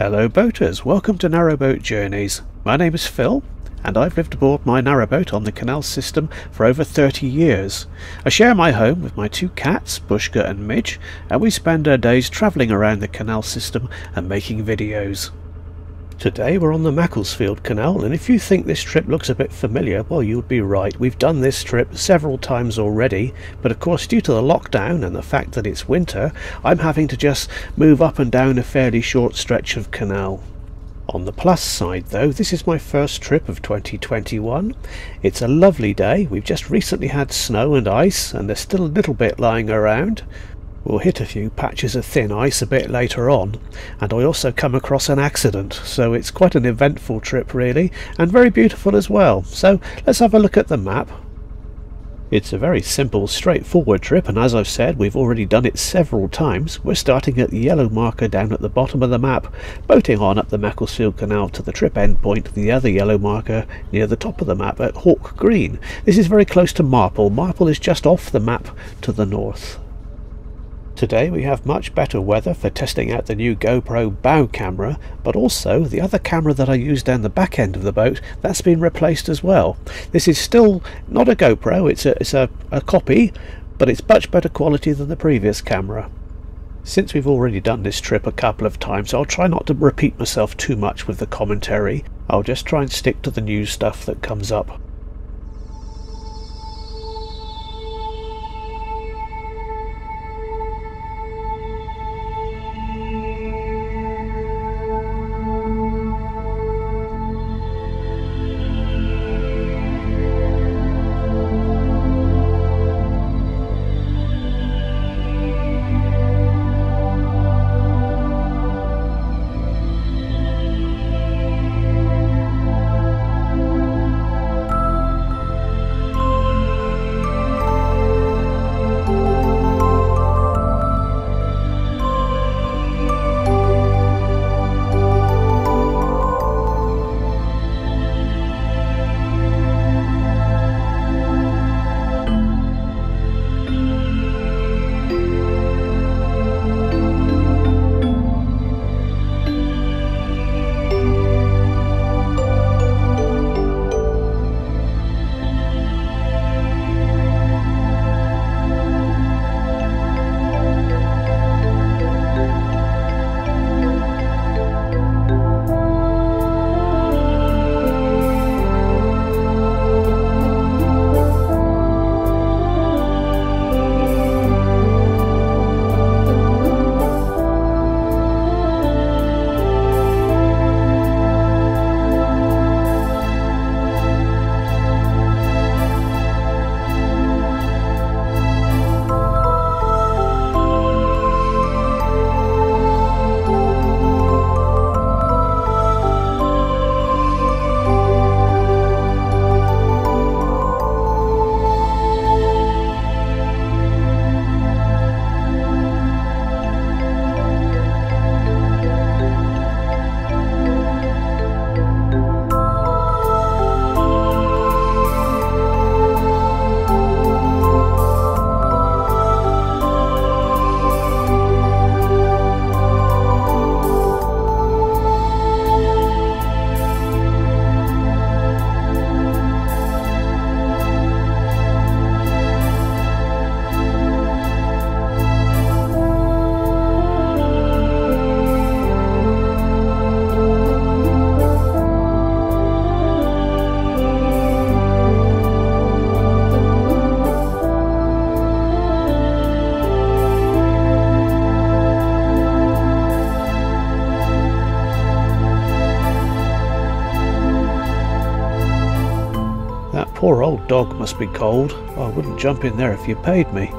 Hello boaters, welcome to Narrowboat Journeys. My name is Phil and I've lived aboard my narrowboat on the canal system for over 30 years. I share my home with my two cats, Bushka and Midge, and we spend our days travelling around the canal system and making videos. Today we're on the Macclesfield canal, and if you think this trip looks a bit familiar, well, you'd be right. We've done this trip several times already, but of course due to the lockdown and the fact that it's winter, I'm having to just move up and down a fairly short stretch of canal. On the plus side though, this is my first trip of 2021. It's a lovely day. We've just recently had snow and ice, and there's still a little bit lying around. We'll hit a few patches of thin ice a bit later on, and I also come across an accident, so it's quite an eventful trip really, and very beautiful as well. So let's have a look at the map. It's a very simple, straightforward trip, and as I've said, we've already done it several times. We're starting at the yellow marker down at the bottom of the map, boating on up the Macclesfield Canal to the trip end point, the other yellow marker near the top of the map at Hawk Green. This is very close to Marple. Marple is just off the map to the north. Today we have much better weather for testing out the new GoPro bow camera, but also the other camera that I used down the back end of the boat, that's been replaced as well. This is still not a GoPro, it's a copy, but it's much better quality than the previous camera. Since we've already done this trip a couple of times, I'll try not to repeat myself too much with the commentary. I'll just try and stick to the new stuff that comes up. Poor old dog must be cold. I wouldn't jump in there if you paid me.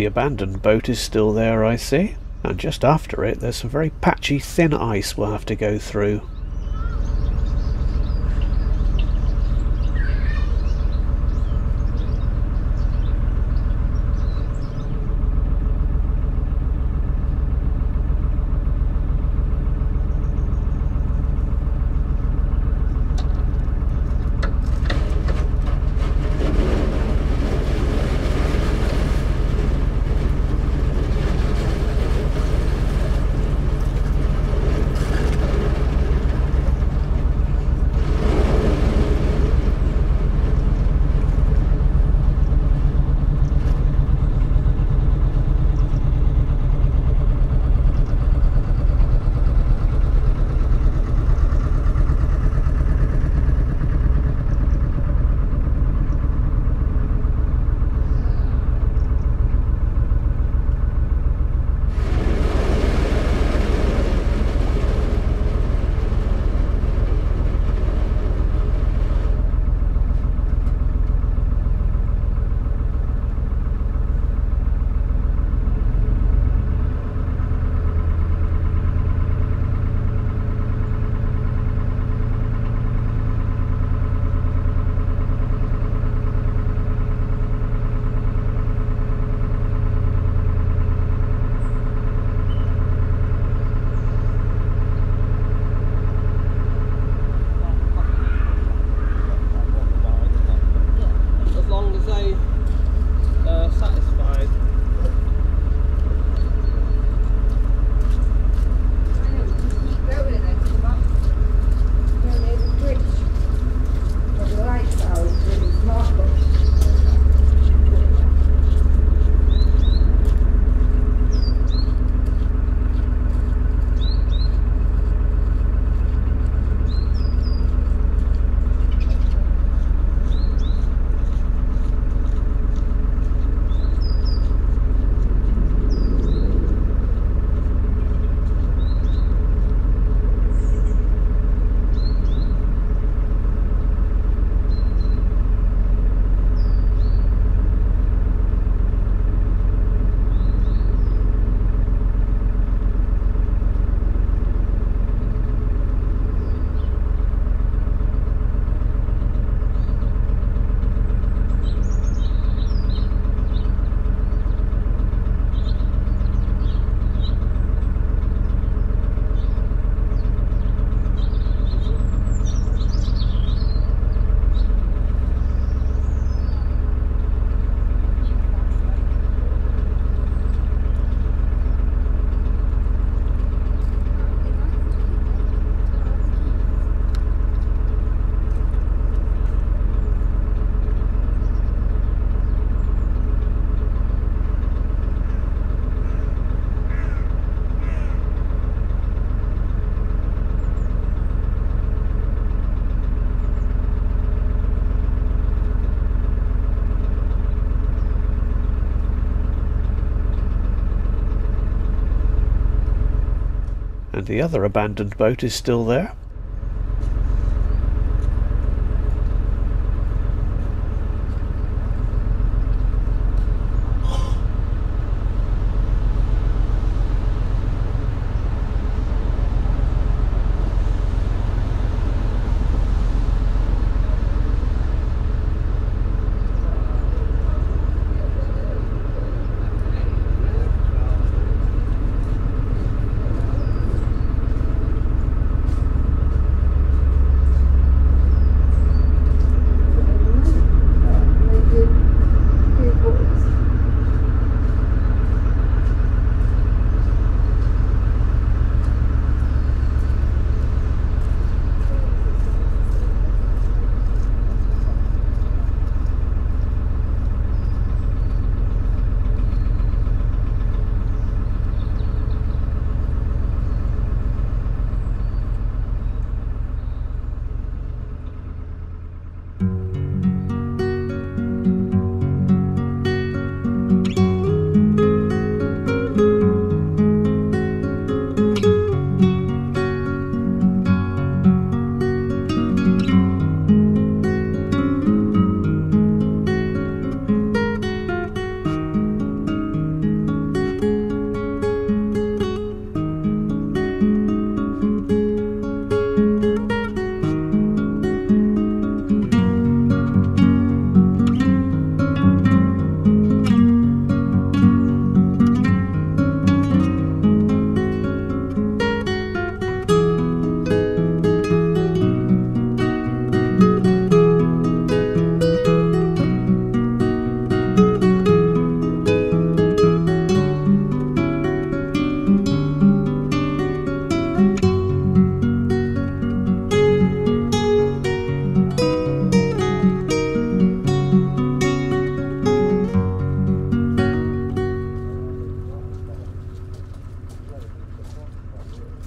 The abandoned boat is still there, I see, and just after it there's some very patchy thin ice we'll have to go through. And the other abandoned boat is still there.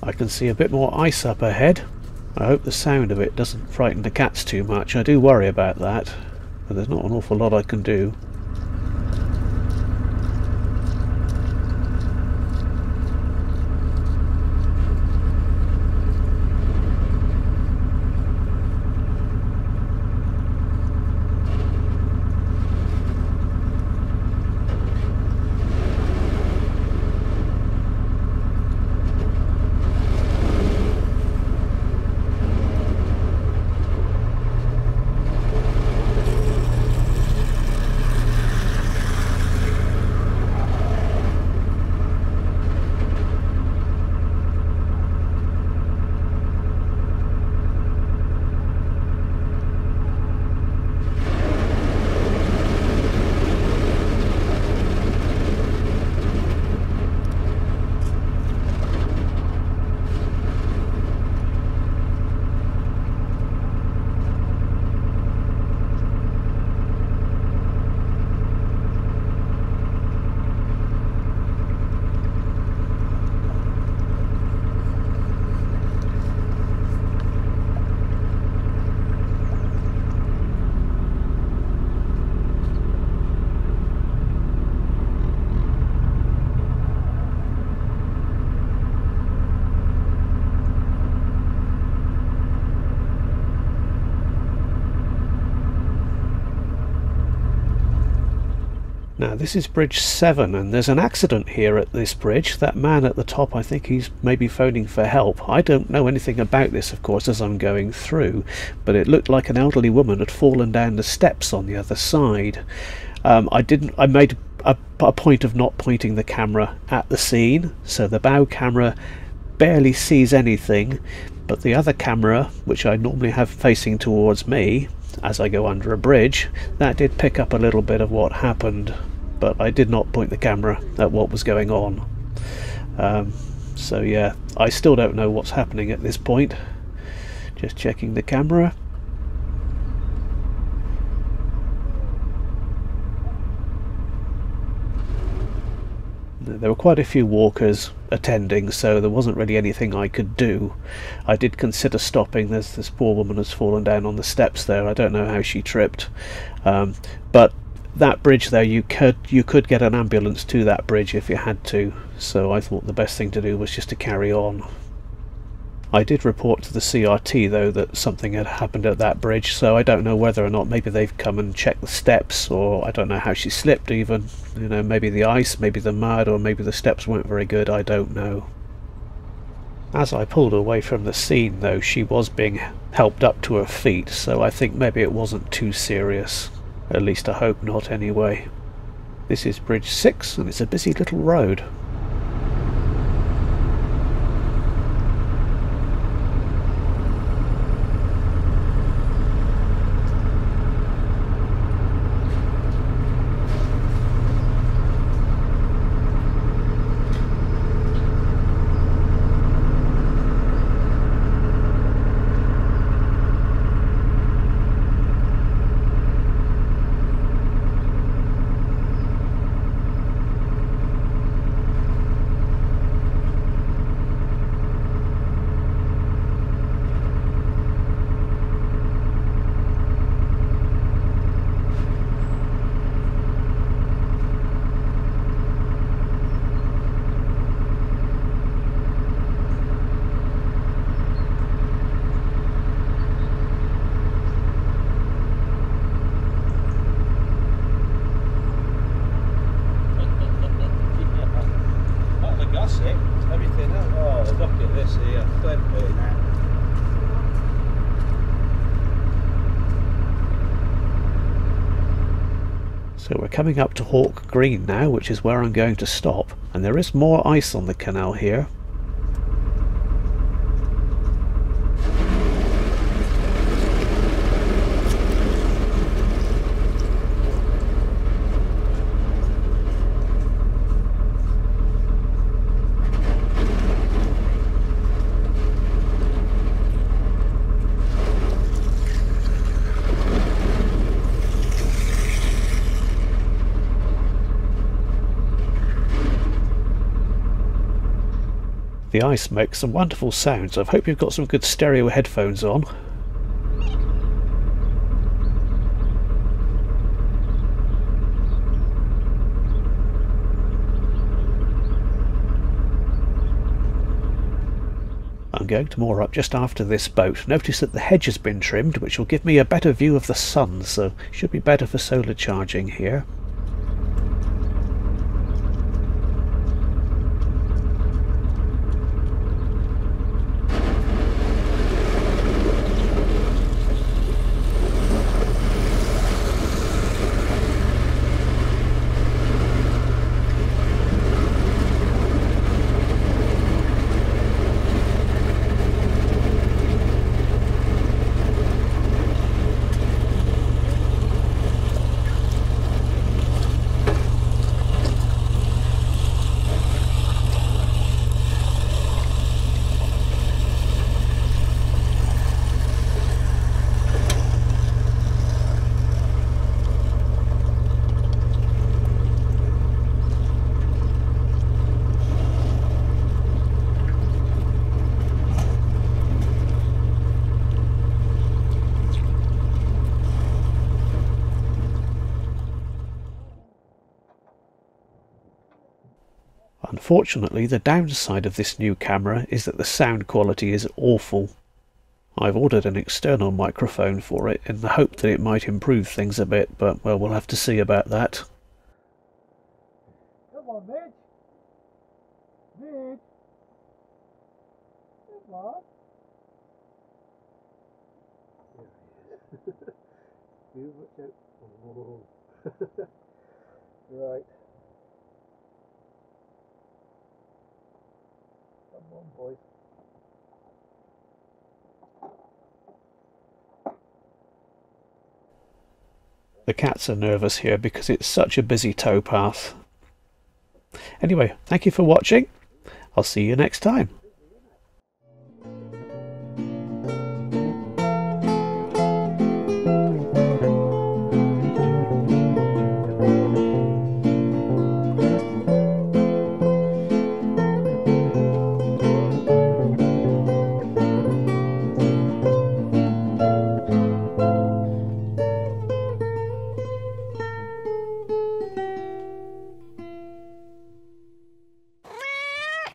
I can see a bit more ice up ahead. I hope the sound of it doesn't frighten the cats too much. I do worry about that, but there's not an awful lot I can do. Now this is bridge 7 and there's an accident here at this bridge. That man at the top, I think he's maybe phoning for help. I don't know anything about this, of course, as I'm going through, but it looked like an elderly woman had fallen down the steps on the other side. I made a point of not pointing the camera at the scene, so the bow camera barely sees anything, but the other camera, which I normally have facing towards me as I go under a bridge, that did pick up a little bit of what happened, but I did not point the camera at what was going on. So yeah, I still don't know what's happening at this point. Just checking the camera. There were quite a few walkers attending, so there wasn't really anything I could do. I did consider stopping. There's this poor woman has fallen down on the steps there. I don't know how she tripped, but that bridge there, you could get an ambulance to that bridge if you had to, so I thought the best thing to do was just to carry on. I did report to the CRT though that something had happened at that bridge, so I don't know whether or not maybe they've come and checked the steps, or I don't know how she slipped even. You know, maybe the ice, maybe the mud, or maybe the steps weren't very good, I don't know. As I pulled away from the scene though, she was being helped up to her feet, so I think maybe it wasn't too serious. At least I hope not anyway. This is bridge 6 and it's a busy little road. So we're coming up to Hawk Green now, which is where I'm going to stop, and there is more ice on the canal here. The ice makes some wonderful sounds. I hope you've got some good stereo headphones on. I'm going to moor up just after this boat. Notice that the hedge has been trimmed, which will give me a better view of the sun, so should be better for solar charging here. Unfortunately, the downside of this new camera is that the sound quality is awful. I've ordered an external microphone for it in the hope that it might improve things a bit, but well, we'll have to see about that. Come on, Midge. Midge. Come on. You watch out. Right. Come on, boys. The cats are nervous here because it's such a busy towpath. Anyway, thank you for watching. I'll see you next time.